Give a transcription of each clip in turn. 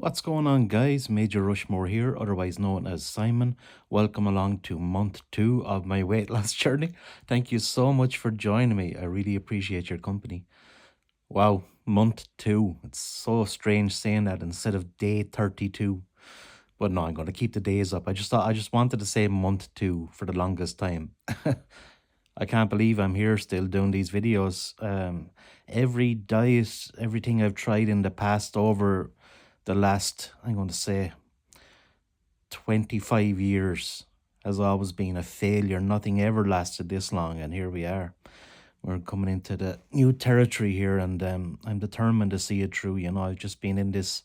What's going on, guys? Major Rushmore here, otherwise known as Simon. Welcome along to month two of my weight loss journey. Thank you so much for joining me. I really appreciate your company. Wow, month two. It's so strange saying that instead of day 32. But no, I'm going to keep the days up. I just wanted to say month two for the longest time. I can't believe I'm here still doing these videos. Every diet, everything I've tried in the past over the last, I'm going to say, 25 years has always been a failure. Nothing ever lasted this long, and here we are. We're coming into the new territory here, and I'm determined to see it through. I've just been in this.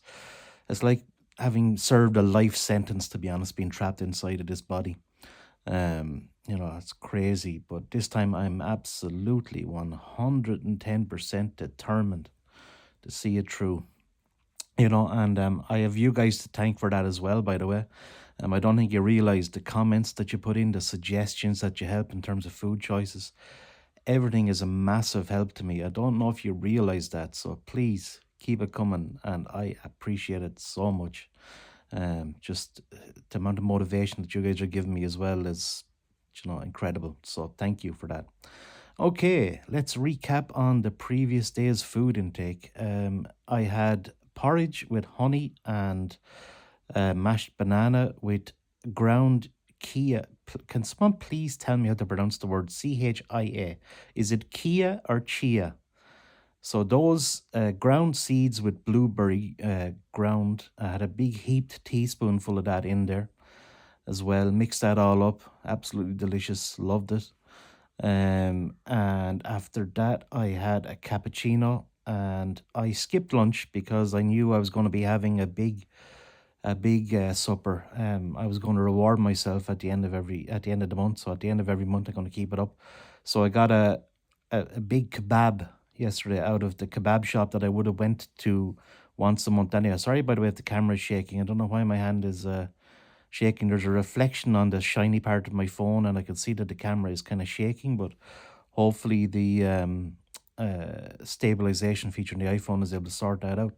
It's like having served a life sentence, to be honest, being trapped inside of this body. It's crazy, but this time I'm absolutely 110% determined to see it through. And I have you guys to thank for that as well, by the way. I don't think you realize the comments that you put in, the suggestions that you help in terms of food choices. Everything is a massive help to me. I don't know if you realize that, so please keep it coming, and I appreciate it so much. Just the amount of motivation that you guys are giving me as well is, incredible. So thank you for that. Okay, let's recap on the previous day's food intake. I had porridge with honey and mashed banana with ground chia. Can someone please tell me how to pronounce the word chia? Is it kia or chia? So those ground seeds with blueberry ground, I had a big heaped teaspoonful of that in there as well. Mixed that all up. Absolutely delicious. Loved it. And after that, I had a cappuccino, and I skipped lunch because I knew I was going to be having a big supper. I was going to reward myself at the end of the month. So at the end of every month, I'm going to keep it up. So I got a big kebab yesterday out of the kebab shop that I would have went to once a month anyway. Sorry, by the way, if the camera is shaking. I don't know why my hand is shaking. There's a reflection on the shiny part of my phone, and I can see that the camera is kind of shaking, but hopefully the stabilization feature in the iPhone is able to sort that out.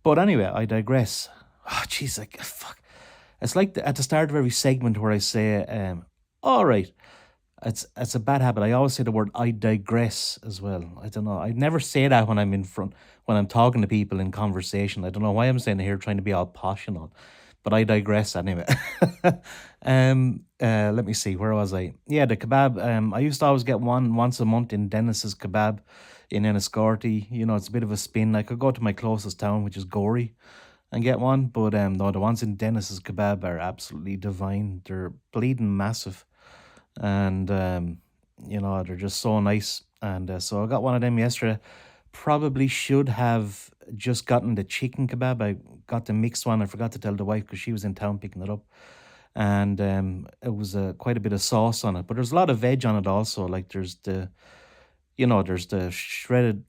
But anyway, I digress. Oh, jeez, like, fuck. It's like at the start of every segment where I say, all right, it's a bad habit. I always say the word "I digress" as well. I don't know. I never say that when I'm talking to people in conversation. I don't know why I'm saying it here, trying to be all posh and all. But I digress anyway. Let me see. Where was I? Yeah, the kebab. I used to always get one once a month in Dennis's Kebab in Enniscorthy. It's a bit of a spin. I could go to my closest town, which is Gorey, and get one. But no, the ones in Dennis's Kebab are absolutely divine. They're bleeding massive, and they're just so nice. And so I got one of them yesterday. Probably should have just gotten the chicken kebab. I got the mixed one. I forgot to tell the wife because she was in town picking it up, and it was quite a bit of sauce on it. But there's a lot of veg on it also. Like there's the shredded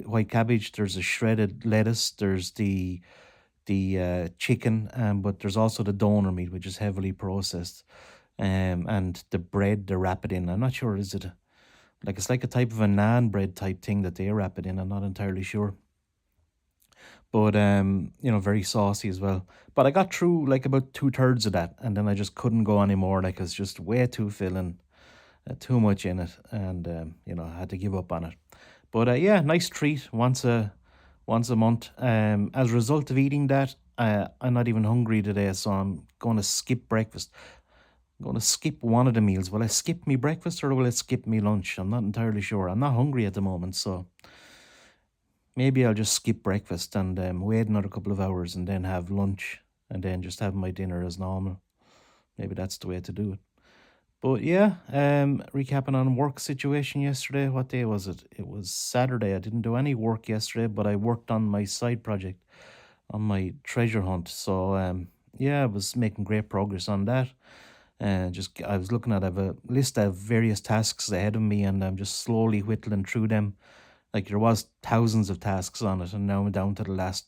white cabbage. There's the shredded lettuce. There's the chicken, but there's also the donor meat, which is heavily processed, and the bread they wrap it in. I'm not sure, is it like it's like a type of a naan bread type thing that they wrap it in. I'm not entirely sure, but very saucy as well. But I got through like about 2/3 of that, and then I just couldn't go anymore. Like it's just way too filling, too much in it, and I had to give up on it. But yeah, nice treat once a month. As a result of eating that, I'm not even hungry today, so I'm going to skip breakfast. I'm going to skip one of the meals. Will I skip me breakfast or will I skip me lunch? I'm not entirely sure. I'm not hungry at the moment, so maybe I'll just skip breakfast and wait another couple of hours and then have lunch and then just have my dinner as normal. Maybe that's the way to do it. But yeah, recapping on work situation yesterday. What day was it? It was Saturday. I didn't do any work yesterday, but I worked on my side project, on my treasure hunt. So yeah, I was making great progress on that. I was looking at, I have a list of various tasks ahead of me, and I'm just slowly whittling through them. Like there was thousands of tasks on it, and now I'm down to the last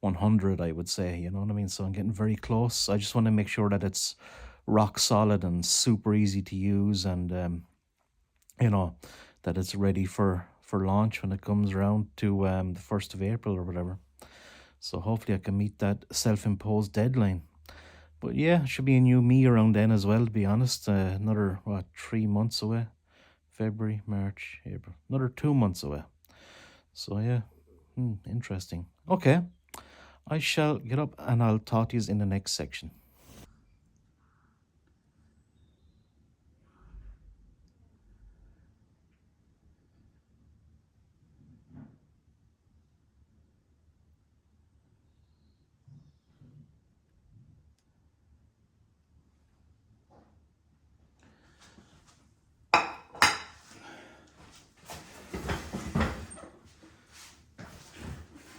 100, I would say. You know what I mean? So I'm getting very close. I just want to make sure that it's rock solid and super easy to use, and that it's ready for launch when it comes around to the 1st of April or whatever. So hopefully I can meet that self-imposed deadline. But yeah, should be a new me around then as well, to be honest. Another, what, 3 months away? February, March, April. Another 2 months away. So yeah, interesting. Okay, I shall get up and I'll talk to you in the next section.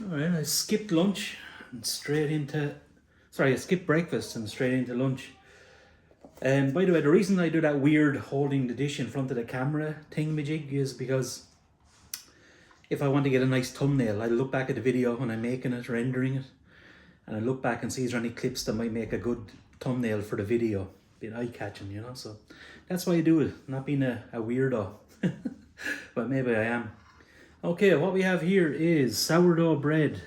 All right, I skipped lunch and straight into. Sorry, I skipped breakfast and straight into lunch. And by the way, the reason I do that weird holding the dish in front of the camera thingamajig is because if I want to get a nice thumbnail, I look back at the video when I'm making it, rendering it, and I look back and see is there any clips that might make a good thumbnail for the video. Be eye-catching, you know, so that's why I do it, not being a weirdo. But maybe I am. Okay, what we have here is sourdough bread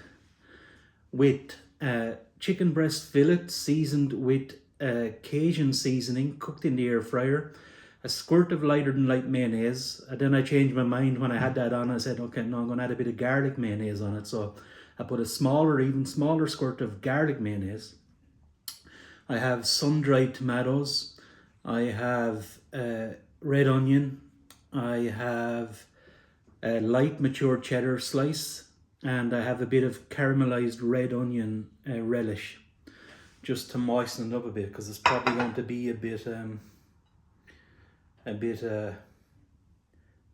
with chicken breast fillet seasoned with Cajun seasoning, cooked in the air fryer, a squirt of lighter than light mayonnaise. And then I changed my mind when I had that on. I said, okay, no, I'm going to add a bit of garlic mayonnaise on it. So I put a smaller, even smaller squirt of garlic mayonnaise. I have sun-dried tomatoes. I have red onion. I have a light mature cheddar slice, and I have a bit of caramelized red onion relish, just to moisten it up a bit, because it's probably going to be a bit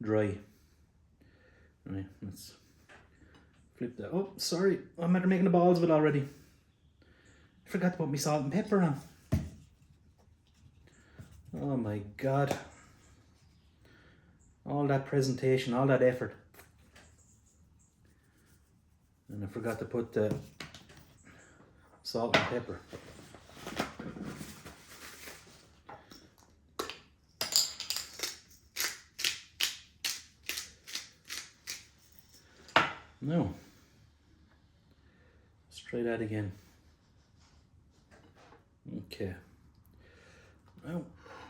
dry. Right, let's flip that. Oh, sorry, I'm after making the balls of it already. I forgot to put my salt and pepper on. Oh my god. All that presentation, all that effort. And I forgot to put the salt and pepper. No. Let's try that again. Okay. Well,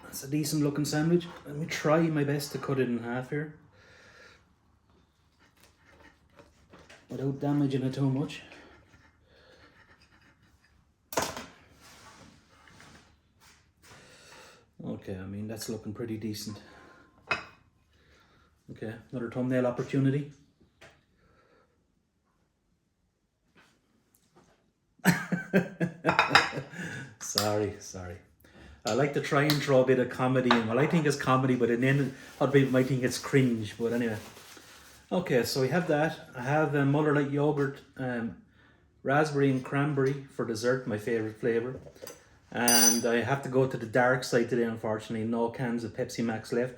that's a decent looking sandwich. Let me try my best to cut it in half here, without damaging it too much. Okay, I mean, that's looking pretty decent. Okay, another thumbnail opportunity. Sorry. I like to try and throw a bit of comedy in. Well, I think it's comedy, but then other people might think it's cringe. But anyway. Okay, so we have that. I have Muller Light yogurt, raspberry and cranberry for dessert, my favorite flavor. And I have to go to the dark side today, unfortunately. No cans of Pepsi Max left.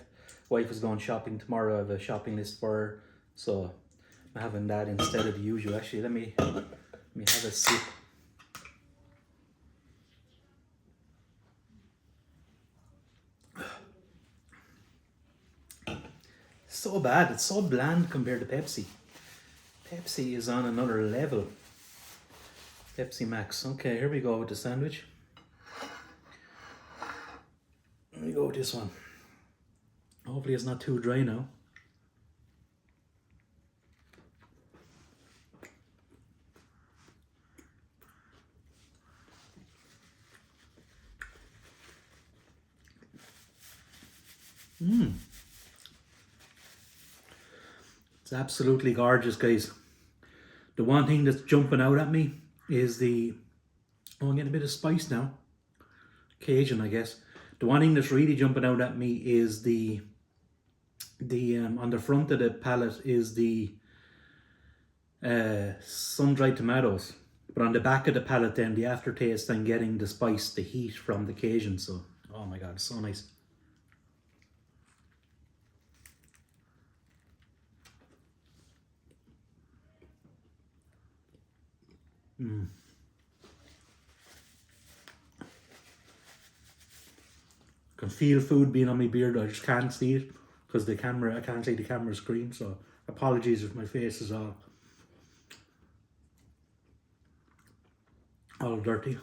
Wife is going shopping tomorrow. I have a shopping list for her, so I'm having that instead of the usual. Actually, let me have a sip. So bad. It's so bland compared to Pepsi. Pepsi is on another level. Pepsi Max. Okay, here we go with the sandwich. Let me go with this one. Hopefully it's not too dry now. It's absolutely gorgeous, guys. The one thing that's jumping out at me is the... Oh, I'm getting a bit of spice now. Cajun, I guess. The one thing that's really jumping out at me is the on the front of the palette is the sun-dried tomatoes. But on the back of the palette then, the aftertaste, I'm getting the spice, the heat from the Cajun. So, oh my god, it's so nice. I can feel food being on my beard. I just can't see it because the camera, I can't see the camera screen. So apologies if my face is all... all dirty.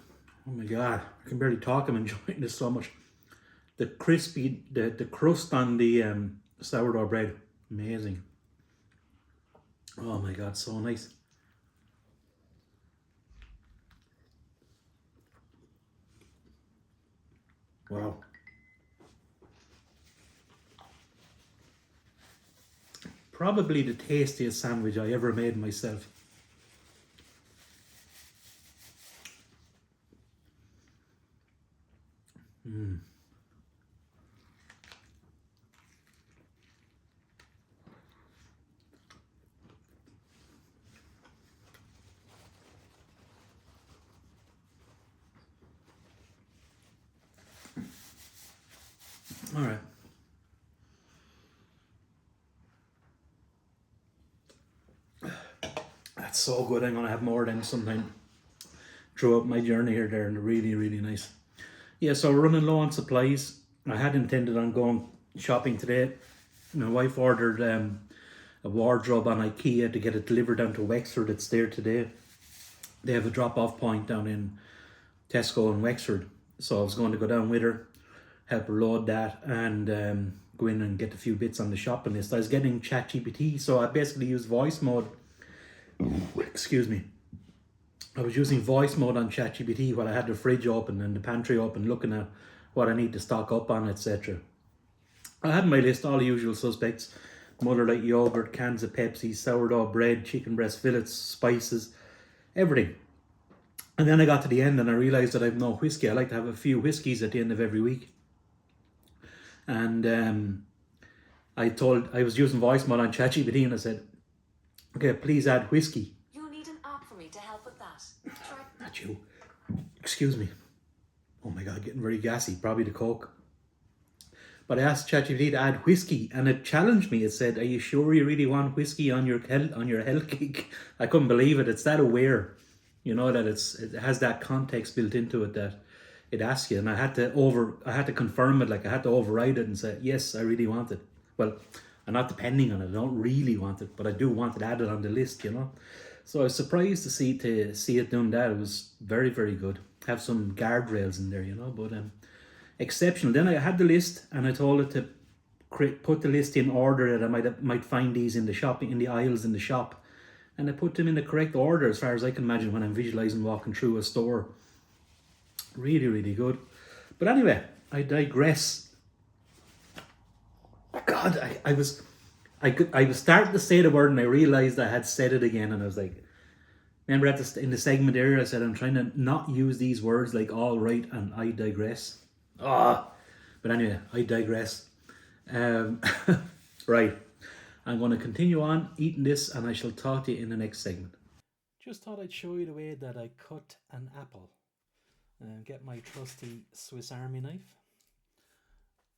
Oh my god, I can barely talk. I'm enjoying this so much. The crispy, the crust on the sourdough bread, amazing. Oh my god, so nice. Wow. Probably the tastiest sandwich I ever made myself. All right. That's so good. I'm gonna have more of them sometime throughout my journey here. They're really, really nice. Yeah, so we're running low on supplies. I had intended on going shopping today. My wife ordered a wardrobe on IKEA to get it delivered down to Wexford. It's there today. They have a drop-off point down in Tesco in Wexford. So I was going to go down with her, help her load that, and go in and get a few bits on the shopping list. I was getting ChatGPT, so I basically used voice mode. Excuse me. I was using voice mode on ChatGPT while I had the fridge open and the pantry open, looking at what I need to stock up on, etc. I had my list, all the usual suspects: Mother Light yogurt, cans of Pepsi, sourdough bread, chicken breast fillets, spices, everything. And then I got to the end and I realised that I have no whiskey. I like to have a few whiskies at the end of every week. And I was using voice mode on ChatGPT and I said, okay, please add whiskey. You'll need an app for me to help with that. Try. Not you. Excuse me. Oh my God, getting very gassy. Probably the Coke. But I asked ChatGPT to add whiskey and it challenged me. It said, are you sure you really want whiskey on your health kick? I couldn't believe it. It's that aware, that it has that context built into it that it asks you. And I had to confirm it. Like I had to override it and say, yes, I really want it. Well, I'm not depending on it. I don't really want it, but I do want it added on the list, So I was surprised to see it done that. It was very, very good. Have some guardrails in there, but exceptional. Then I had the list and I told it to put the list in order that I might find these in the aisles in the shop, and I put them in the correct order as far as I can imagine when I'm visualizing walking through a store. Really, really good. But anyway, I digress. God, I was starting to say the word and I realized I had said it again, and I was like, remember in the segment area I said I'm trying to not use these words like all right and I digress. But anyway, I digress. Right, I'm going to continue on eating this and I shall talk to you in the next segment. Just thought I'd show you the way that I cut an apple. Get my trusty Swiss Army knife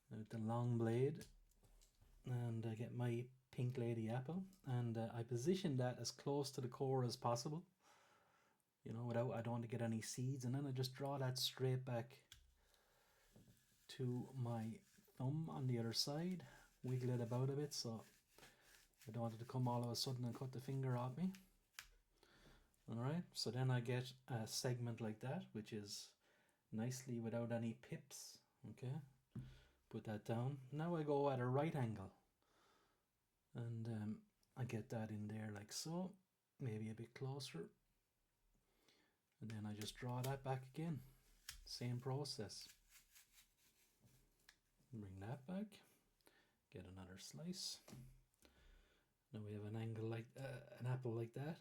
with the long blade, and I get my pink lady apple, and I position that as close to the core as possible, I don't want to get any seeds, and then I just draw that straight back to my thumb on the other side, wiggle it about a bit so I don't want it to come all of a sudden and cut the finger off me. Alright, so then I get a segment like that, which is nicely without any pips. Okay, put that down. Now I go at a right angle and I get that in there like so, maybe a bit closer, and then I just draw that back again. Same process. Bring that back, get another slice. Now we have an angle like an apple like that.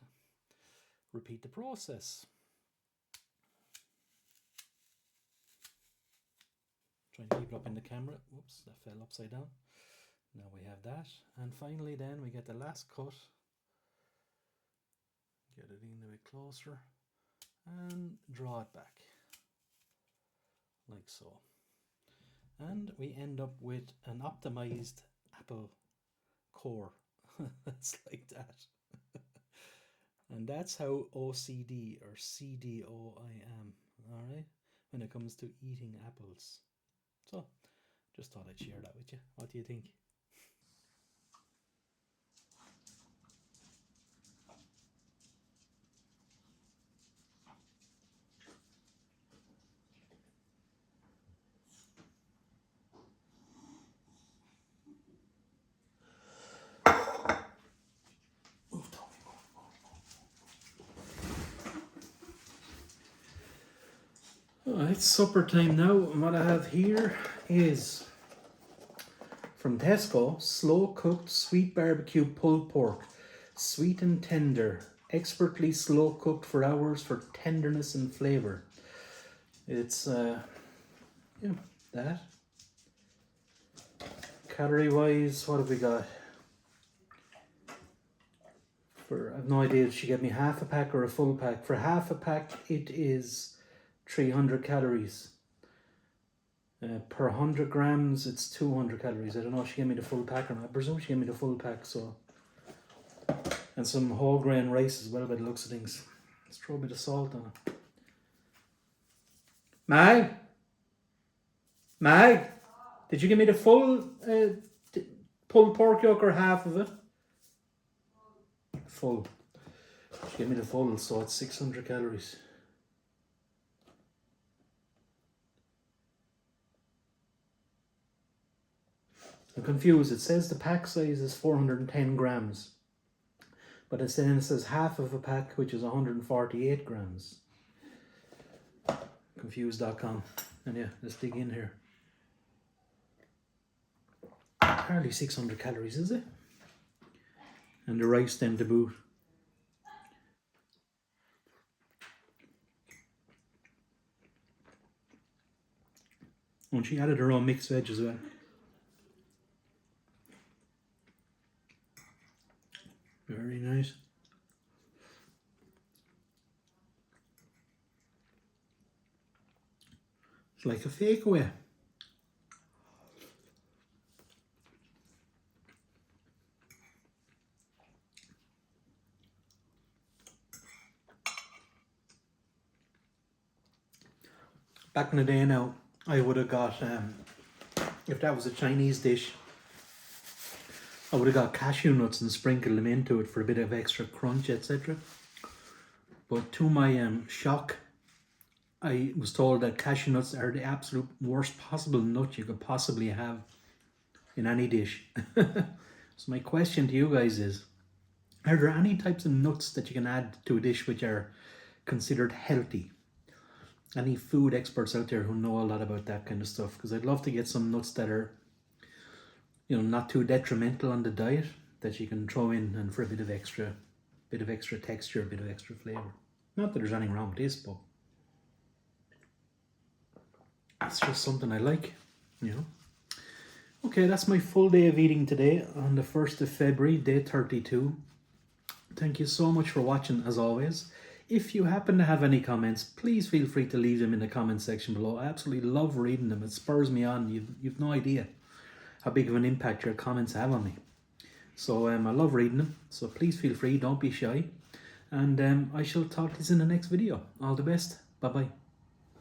Repeat the process. Trying to keep it up in the camera. Whoops, that fell upside down. Now we have that, and finally then we get the last cut. Get it in a bit closer and draw it back like so. And we end up with an optimized apple core. That's like that. And that's how OCD or CDO I am, alright, when it comes to eating apples. So, just thought I'd share that with you. What do you think? Oh, it's supper time now, and what I have here is from Tesco, slow cooked sweet barbecue pulled pork, sweet and tender, expertly slow cooked for hours for tenderness and flavour. It's that. Calorie wise, what have we got? I've no idea if she gave me half a pack or a full pack. For half a pack, it is 300 calories. Per 100 grams, it's 200 calories. I don't know if she gave me the full pack or not. I presume she gave me the full pack, so. And some whole grain rice as well by the looks of things. Let's throw a bit of salt on it. Mag, did you give me the full pulled pork yolk or half of it? Full. She gave me the full, so it's 600 calories. I'm confused. It says the pack size is 410 grams. But it says half of a pack, which is 148 grams. Confused.com. And yeah, let's dig in here. Hardly 600 calories, is it? And the rice then to boot. And she added her own mixed veg as well. Very nice. It's like a fake away. Back in the day now, I would have got, if that was a Chinese dish, I would have got cashew nuts and sprinkled them into it for a bit of extra crunch, etc. But to my shock, I was told that cashew nuts are the absolute worst possible nut you could possibly have in any dish. So my question to you guys is, are there any types of nuts that you can add to a dish which are considered healthy? Any food experts out there who know a lot about that kind of stuff? Because I'd love to get some nuts that are, you know, not too detrimental on the diet, that you can throw in and for a bit of extra texture, a bit of extra flavour. Not that there's anything wrong with this, but it's just something I like, you know. Okay, that's my full day of eating today on the 1st of February, day 32. Thank you so much for watching, as always. If you happen to have any comments, please feel free to leave them in the comment section below. I absolutely love reading them. It spurs me on. You've no idea how big of an impact your comments have on me. So I love reading them. So please feel free. Don't be shy. And I shall talk to you in the next video. All the best. Bye-bye.